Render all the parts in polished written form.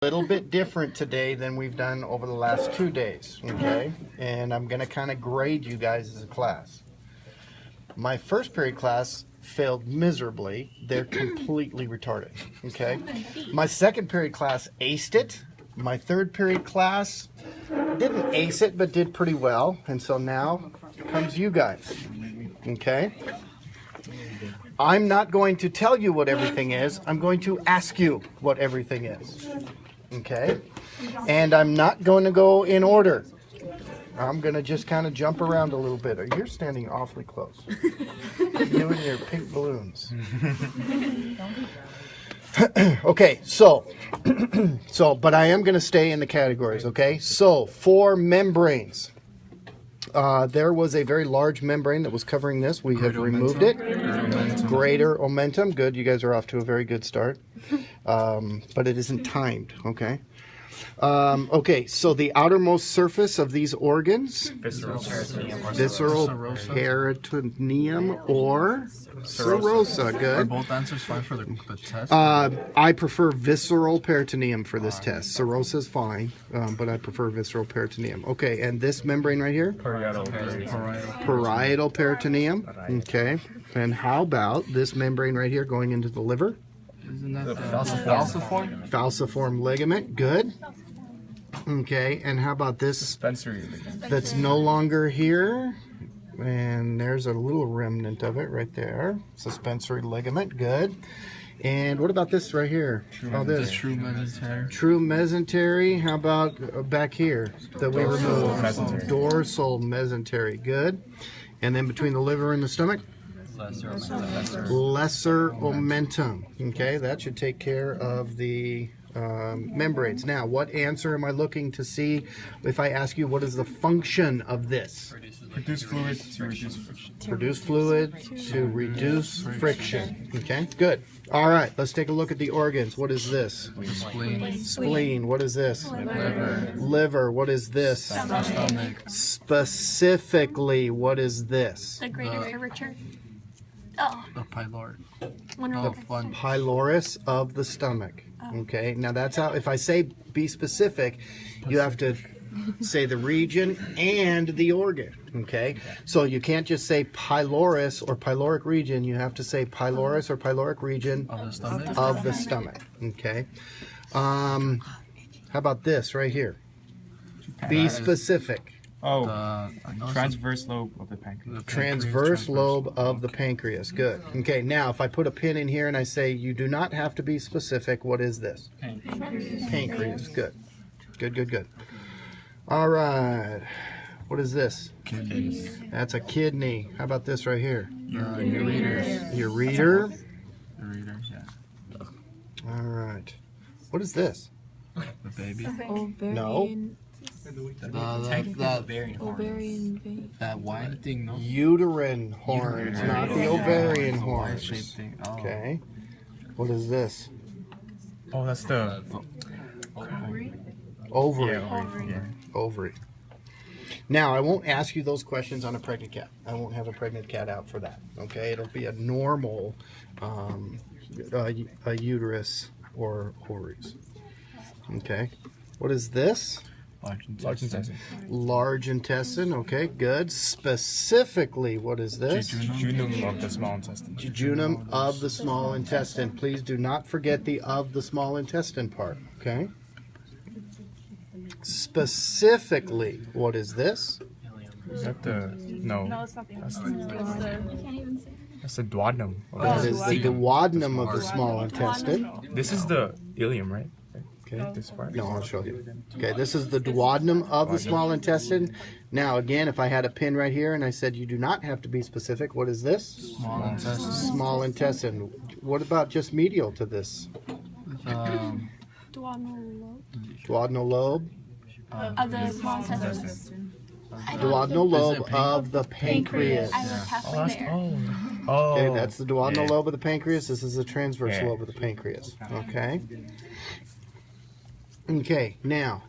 Little bit different today than we've done over the last 2 days, okay? And I'm going to kind of grade you guys as a class. My first period class failed miserably. They're completely retarded, okay? My second period class aced it. My third period class didn't ace it, but did pretty well. And so now comes you guys, okay? I'm not going to tell you what everything is. I'm going to ask you what everything is. Okay? And I'm not going to go in order. I'm going to just kind of jump around a little bit. You're standing awfully close. You and your pink balloons. Okay, so, but I am going to stay in the categories, okay? So, for membranes. There was a very large membrane that was covering this. We have removed it. Greater omentum. Good. You guys are off to a very good start. But it isn't timed. Okay. Okay. So the outermost surface of these organs, visceral peritoneum or serosa. Good. Are both answers fine for the test? I prefer visceral peritoneum for this test. Serosa is fine, but I prefer visceral peritoneum. Okay, and this membrane right here? Parietal peritoneum. Okay. And how about this membrane right here going into the liver? Isn't that the falciform? Falciform ligament. Good. Okay, and how about this? Suspensory ligament. That's no longer here. And there's a little remnant of it right there. Suspensory ligament. Good. And what about this right here? This true mesentery. True mesentery. How about back here that we removed? Dorsal mesentery. Good. And then between the liver and the stomach? Lesser omentum. Okay, that should take care of the membranes. Now, what answer am I looking to see if I ask you what is the function of this? Produce fluid to reduce friction. Produce fluid to reduce friction. Okay, good. All right, let's take a look at the organs. What is this? Spleen. Spleen. What is this? Liver. Liver. What is this? Stomach. Specifically, what is this? The greater curvature. Oh. The pylori. The Pylorus of the stomach. Okay, now that's how, if I say be specific, you have to say the region and the organ. Okay, so you can't just say pylorus or pyloric region, you have to say pylorus or pyloric region of the stomach. Okay, how about this right here? Be specific. Oh, transverse lobe of the pancreas. Transverse lobe of the pancreas. Good. Okay, now if I put a pin in here and I say you do not have to be specific, what is this? Pancreas. Good. Good, good, good. All right. What is this? Kidneys. That's a kidney. How about this right here? Ureter. Ureter. Ureter, yeah. All right. What is this? The baby. No. ovarian vein. That wine thing, no? Uterine horns, not the ovarian horns. Shaped thing. Oh. Okay. What is this? Oh, that's the Ovary. Yeah. Ovary. Now, I won't ask you those questions on a pregnant cat. I won't have a pregnant cat out for that. Okay, it'll be a normal a uterus or ovaries. Okay, what is this? large intestine. Large intestine. Okay, good. Specifically, what is this? Jejunum of the small intestine. Jejunum of the small intestine. Please do not forget the of the small intestine part. Okay. Specifically, what is this? Is that the no? No, it's not the That's intestine. That's the duodenum. That is the duodenum of the small intestine. This is the ileum, right? Okay. This part. No, I'll show you. Okay, this is the duodenum of the small intestine. Now, again, if I had a pin right here and I said you do not have to be specific, what is this? Small intestine. Small intestine. What about just medial to this? Duodenal lobe. Of the small intestine. Duodenal lobe of the pancreas. I was halfway there. Okay, that's the duodenal lobe of the pancreas. This is the transverse lobe of the pancreas. Okay. Okay, now,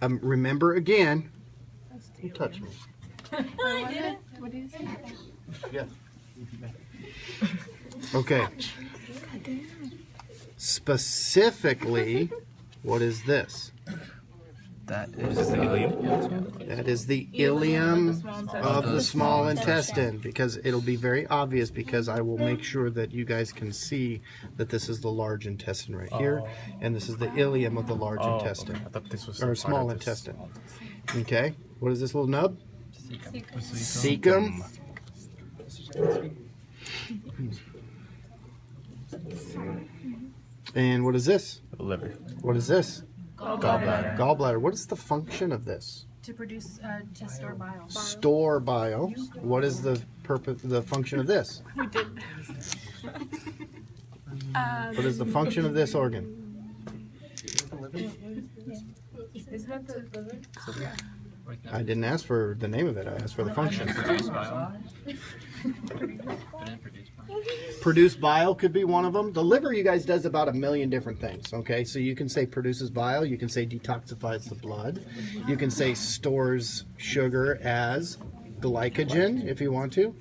remember again. Don't touch me. What is it? Yeah. Okay. Specifically, What is this? That Is is the ileum? That is the ileum of the small intestine, because it'll be very obvious, because I will make sure that you guys can see that this is the large intestine right here, and this is the ileum of the large intestine, Okay. I thought this was or part small of this. intestine. Okay, what is this little nub? Cecum. Cecum. And what is this? The liver. What is this? Gallbladder. Gallbladder. What is the function of this? To produce, to store bile. Store bile. What is the purpose, the function of this? We did. What is the function of this organ? Isn't that the liver? I didn't ask for the name of it. I asked for the function. Produce bile could be one of them. The liver, you guys, does about 1 million different things. Okay, so you can say produces bile. You can say detoxifies the blood. You can say stores sugar as glycogen if you want to.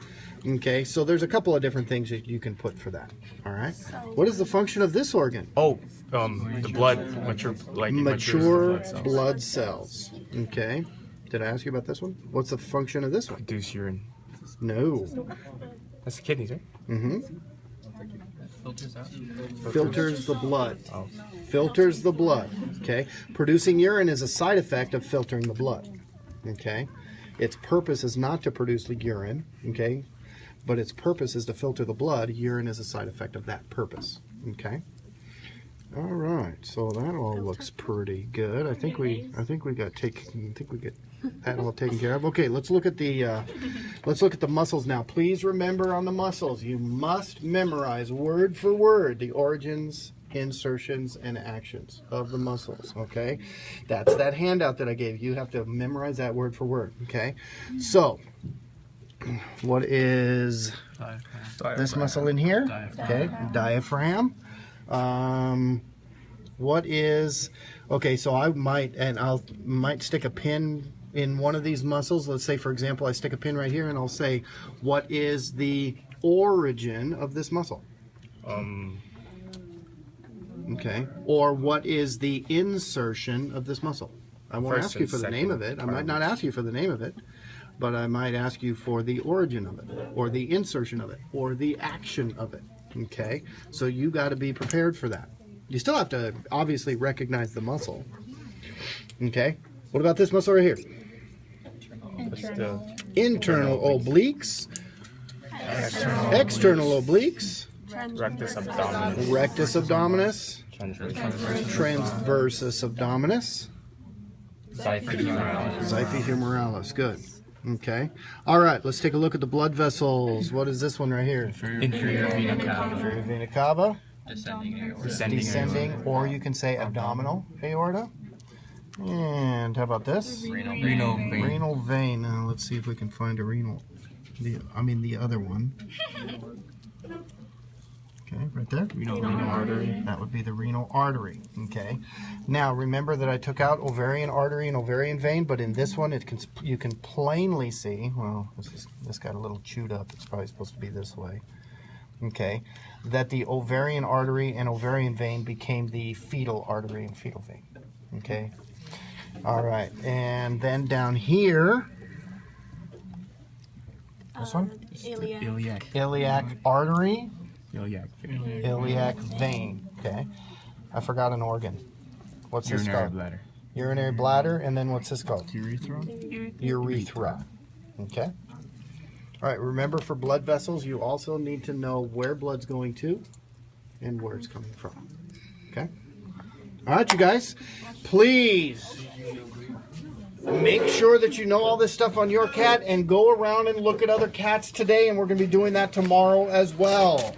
Okay, so there's a couple of different things that you can put for that. All right. What is the function of this organ? Oh, the blood mature, like Mature matures the blood cells. blood cells. Okay. Did I ask you about this one? What's the function of this one? Produce urine. No. That's the kidneys, right? Mm-hmm. Filters out. Filters the blood. Oh. Filters the blood. Okay. Producing urine is a side effect of filtering the blood. Okay. Its purpose is not to produce the urine. Okay. But its purpose is to filter the blood. Urine is a side effect of that purpose. Okay. All right. So that all looks pretty good. I think we got that all taken care of. Okay. Let's look at the muscles now. Please remember on the muscles, you must memorize word for word the origins, insertions, and actions of the muscles. Okay. That's that handout that I gave you. You have to memorize that word for word. Okay. So, what is this muscle in here? Okay, diaphragm. What is, okay, so I might stick a pin in one of these muscles. Let's say, for example, I stick a pin right here and I'll say, what is the origin of this muscle? Okay, or what is the insertion of this muscle? I won't First ask you and for the name of it. I might not ask you for the name of it, but I might ask you for the origin of it, or the insertion of it, or the action of it. Okay, so you got to be prepared for that. You still have to obviously recognize the muscle. Okay, what about this muscle right here? That's the Internal obliques, external obliques, rectus abdominis. rectus abdominis, Transversus. transversus abdominis, Xiphohumerus. xiphohumerus. Good. Okay. All right. Let's take a look at the blood vessels. What is this one right here? Inferior vena cava. Inferior vena cava, Descending aorta. descending, or you can say abdominal aorta. And how about this? Renal vein. Renal vein. Let's see if we can find a renal. The other one. Okay, right there. Renal artery. That would be the renal artery. Okay. Now remember that I took out ovarian artery and ovarian vein, but in this one, you can plainly see. Well, this got a little chewed up. It's probably supposed to be this way. Okay, that the ovarian artery and ovarian vein became the fetal artery and fetal vein. Okay. All right, and then down here, this one, Iliac. iliac artery, Iliac. iliac vein. Okay, I forgot an organ. What's this Urinary called? bladder. Urinary bladder, and then what's this called? Urethra. Urethra. Okay. All right. Remember, for blood vessels, you also need to know where blood's going to and where it's coming from. Okay. All right, you guys. Please make sure that you know all this stuff on your cat and go around and look at other cats today, and we're going to be doing that tomorrow as well.